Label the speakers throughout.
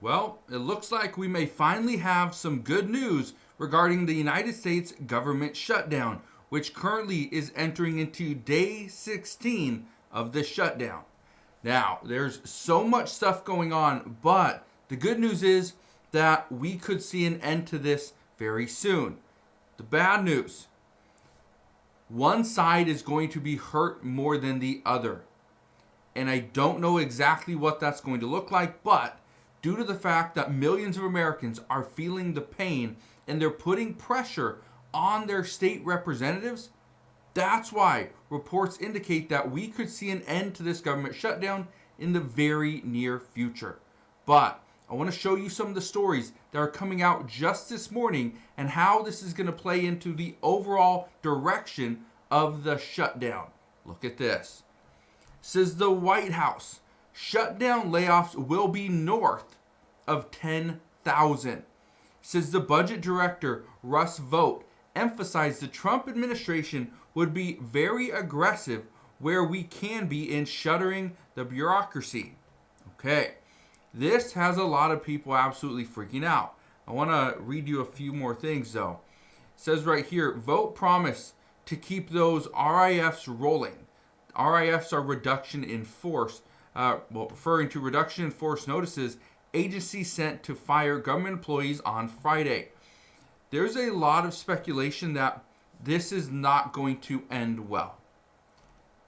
Speaker 1: Well, it looks like we may finally have some good news regarding the United States government shutdown, which currently is entering into day 16 of the shutdown. Now, there's so much stuff going on, but the good news is that we could see an end to this very soon. The bad news, one side is going to be hurt more than the other. And I don't know exactly what that's going to look like, but due to the fact that millions of Americans are feeling the pain and they're putting pressure on their state representatives, that's why reports indicate that we could see an end to this government shutdown in the very near future. But I want to show you some of the stories that are coming out just this morning and how this is going to play into the overall direction of the shutdown. Look at this. Says the White House, shutdown layoffs will be north of 10,000. Says the budget director, Russ Vought, emphasized the Trump administration would be very aggressive where we can be in shuttering the bureaucracy. Okay, this has a lot of people absolutely freaking out. I want to read you a few more things though. It says right here, Vought promised to keep those RIFs rolling. RIFs are reduction in force, referring to reduction in force notices agencies sent to fire government employees on Friday. There's a lot of speculation that this is not going to end well.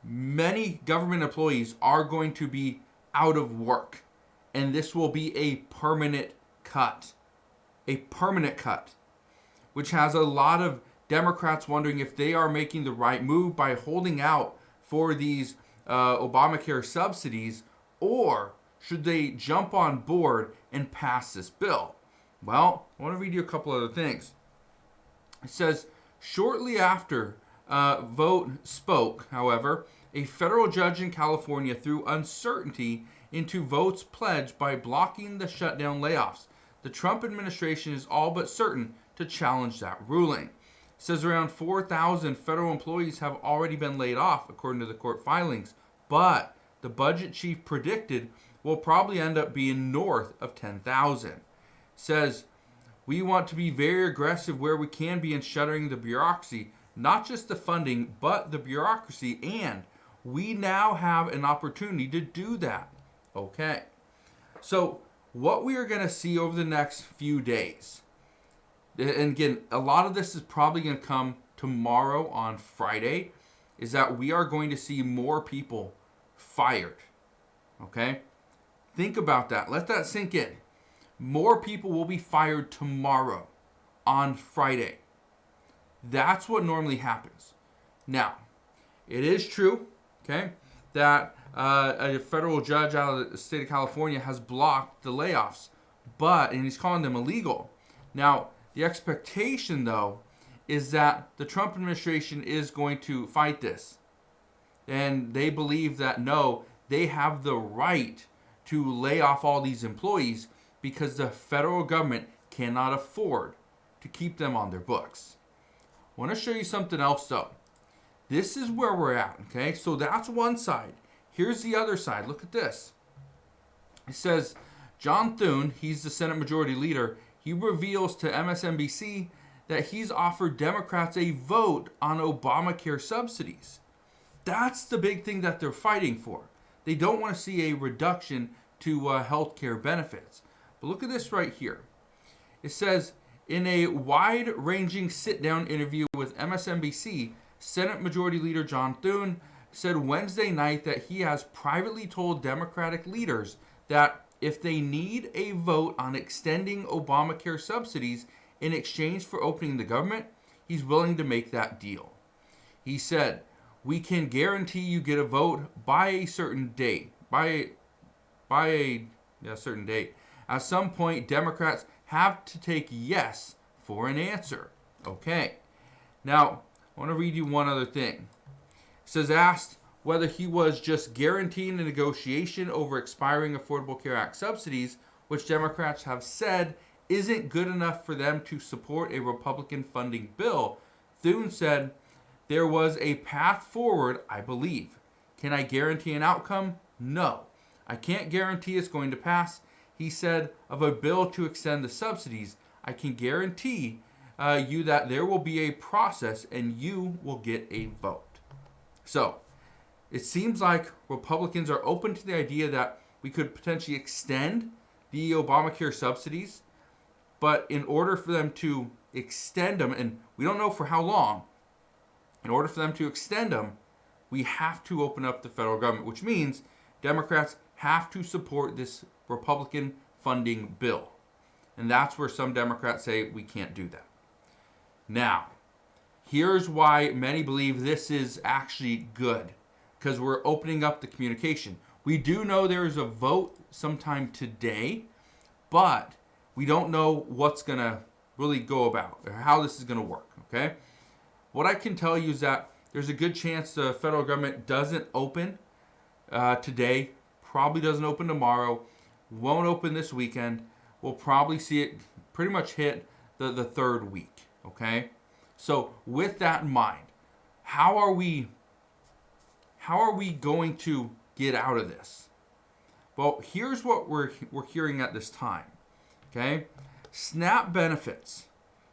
Speaker 1: Many government employees are going to be out of work, and this will be a permanent cut. A permanent cut, which has a lot of Democrats wondering if they are making the right move by holding out for these Obamacare subsidies, or should they jump on board and pass this bill? Well, I want to read you a couple other things. It says, shortly after Vought spoke, however, a federal judge in California threw uncertainty into Vought's pledge by blocking the shutdown layoffs. The Trump administration is all but certain to challenge that ruling. It says around 4,000 federal employees have already been laid off, according to the court filings, but the budget chief predicted will probably end up being north of 10,000. Says, we want to be very aggressive where we can be in shuttering the bureaucracy, not just the funding, but the bureaucracy, and we now have an opportunity to do that. Okay. So, what we are going to see over the next few days, and again, a lot of this is probably going to come tomorrow on Friday, is that we are going to see more people fired. Okay? Think about that. Let that sink in. More people will be fired tomorrow on Friday. That's what normally happens. Now, it is true, okay, that a federal judge out of the state of California has blocked the layoffs, and he's calling them illegal. Now, the expectation, though, is that the Trump administration is going to fight this. And they believe that, no, they have the right to lay off all these employees because the federal government cannot afford to keep them on their books. I want to show you something else, though. This is where we're at, okay? So that's one side. Here's the other side. Look at this. It says, John Thune, he's the Senate Majority Leader, he reveals to MSNBC that he's offered Democrats a vote on Obamacare subsidies. That's the big thing that they're fighting for. They don't want to see a reduction to health care benefits. But look at this right here. It says, in a wide-ranging sit-down interview with MSNBC, Senate Majority Leader John Thune said Wednesday night that he has privately told Democratic leaders that if they need a vote on extending Obamacare subsidies in exchange for opening the government, he's willing to make that deal. He said, we can guarantee you get a vote by a certain date. By a certain date. At some point, Democrats have to take yes for an answer. Okay. Now, I want to read you one other thing. It says, asked whether he was just guaranteeing a negotiation over expiring Affordable Care Act subsidies, which Democrats have said isn't good enough for them to support a Republican funding bill, Thune said, there was a path forward, I believe. Can I guarantee an outcome? No. I can't guarantee it's going to pass. he said of a bill to extend the subsidies, I can guarantee you that there will be a process and you will get a vote. So it seems like Republicans are open to the idea that we could potentially extend the Obamacare subsidies, but in order for them to extend them, and we don't know for how long, in order for them to extend them, we have to open up the federal government, which means Democrats have to support this Republican funding bill. And that's where some Democrats say we can't do that. Now, here's why many believe this is actually good, because we're opening up the communication. We do know there is a vote sometime today, but we don't know what's going to really go about, or how this is going to work, okay? What I can tell you is that there's a good chance the federal government doesn't open today, probably doesn't open tomorrow, won't open this weekend. We'll probably see it pretty much hit the third week, okay? So with that in mind, how are we going to get out of this? Well, here's what we're hearing at this time, okay? SNAP benefits,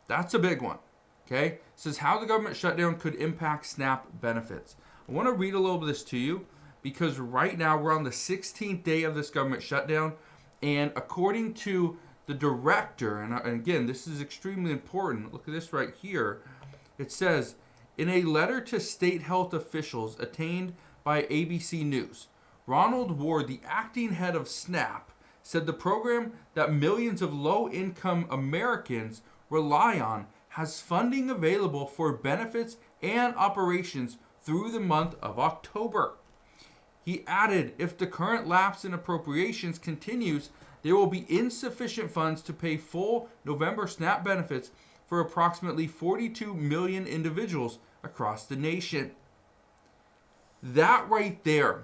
Speaker 1: that's a big one, okay? It says how the government shutdown could impact SNAP benefits. I want to read a little bit of this to you because right now we're on the 16th day of this government shutdown, and according to the director, and again, this is extremely important, look at this right here, it says, in a letter to state health officials obtained by ABC News, Ronald Ward, the acting head of SNAP, said the program that millions of low-income Americans rely on has funding available for benefits and operations through the month of October. He added, if the current lapse in appropriations continues, there will be insufficient funds to pay full November SNAP benefits for approximately 42 million individuals across the nation. That right there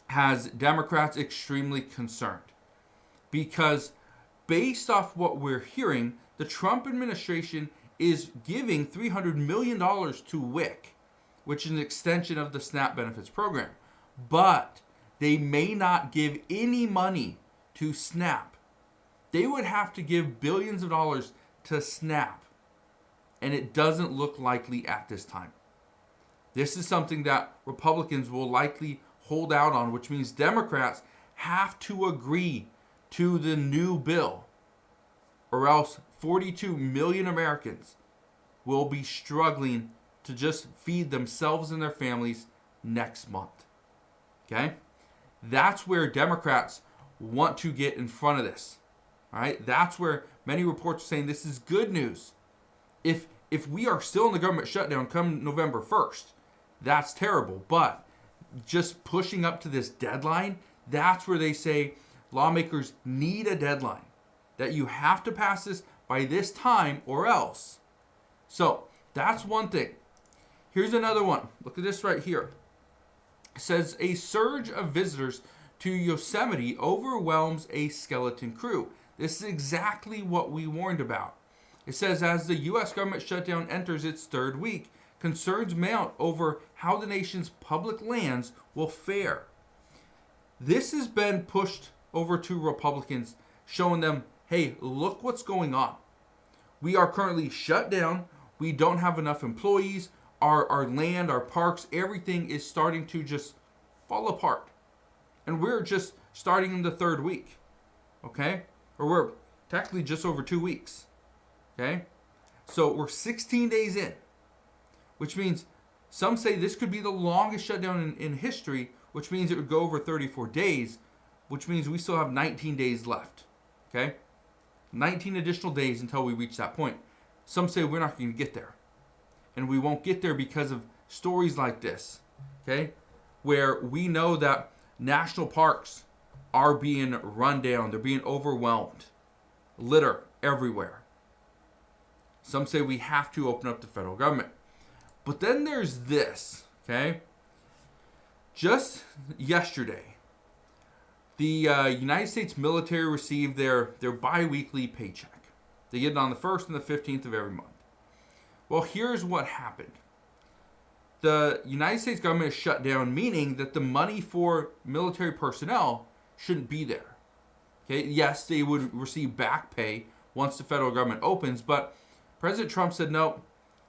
Speaker 1: has Democrats extremely concerned, because based off what we're hearing, the Trump administration is giving $300 million to WIC, which is an extension of the SNAP benefits program. But they may not give any money to SNAP. They would have to give billions of dollars to SNAP, and it doesn't look likely at this time. This is something that Republicans will likely hold out on, which means Democrats have to agree to the new bill, or else 42 million Americans will be struggling to just feed themselves and their families next month. Okay? That's where Democrats want to get in front of this. All right? That's where many reports are saying this is good news. If we are still in the government shutdown come November 1st, that's terrible. But just pushing up to this deadline, that's where they say lawmakers need a deadline, that you have to pass this by this time or else. So that's one thing. Here's another one. Look at this right here. It says a surge of visitors to Yosemite overwhelms a skeleton crew. This is exactly what we warned about. It says as the U.S. government shutdown enters its third week, concerns mount over how the nation's public lands will fare. This has been pushed over to Republicans, showing them, hey, look what's going on. We are currently shut down. We don't have enough employees. Our land, our parks, everything is starting to just fall apart. And we're just starting in the third week. Okay? Or we're technically just over 2 weeks. Okay? So we're 16 days in, which means some say this could be the longest shutdown in history, which means it would go over 34 days, which means we still have 19 days left. Okay? 19 additional days until we reach that point. Some say we're not going to get there. And we won't get there because of stories like this, okay? Where we know that national parks are being run down. They're being overwhelmed. Litter everywhere. Some say we have to open up the federal government. But then there's this, okay? Just yesterday, the United States military received their bi-weekly paycheck. They get it on the 1st and the 15th of every month. Well, here's what happened. The United States government is shut down, meaning that the money for military personnel shouldn't be there. Okay, yes, they would receive back pay once the federal government opens, but President Trump said no.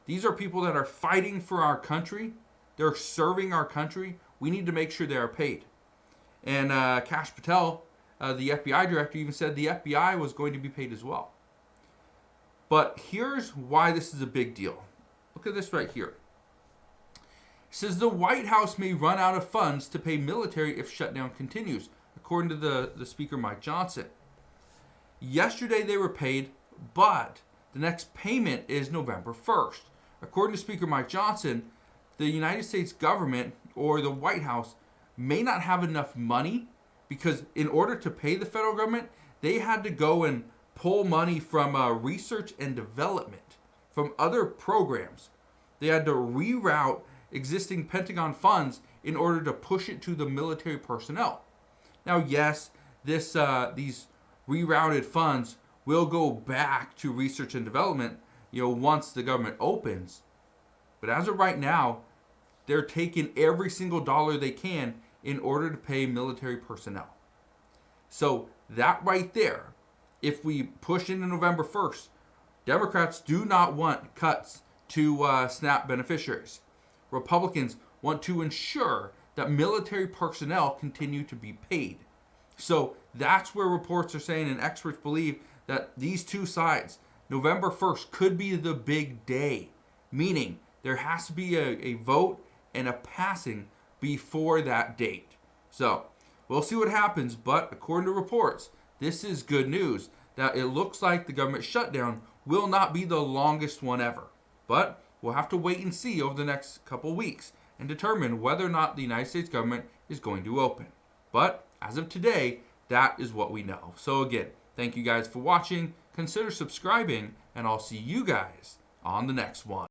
Speaker 1: These are people that are fighting for our country. They're serving our country. We need to make sure they are paid. And Kash Patel, the FBI director, even said the FBI was going to be paid as well. But here's why this is a big deal. Look at this right here. It says the White House may run out of funds to pay military if shutdown continues, according to the Speaker Mike Johnson. Yesterday they were paid, but the next payment is November 1st. According to Speaker Mike Johnson, the United States government or the White House may not have enough money because in order to pay the federal government, they had to go and pull money from research and development, from other programs. They had to reroute existing Pentagon funds in order to push it to the military personnel. Now, yes, these rerouted funds will go back to research and development, once the government opens. But as of right now, they're taking every single dollar they can in order to pay military personnel. So that right there, if we push into November 1st, Democrats do not want cuts to SNAP beneficiaries. Republicans want to ensure that military personnel continue to be paid. So that's where reports are saying and experts believe that these two sides, November 1st could be the big day, meaning there has to be a vote and a passing before that date. So we'll see what happens, but according to reports, this is good news that it looks like the government shutdown will not be the longest one ever. But we'll have to wait and see over the next couple weeks and determine whether or not the United States government is going to open. But as of today, that is what we know. So again, thank you guys for watching. Consider subscribing, and I'll see you guys on the next one.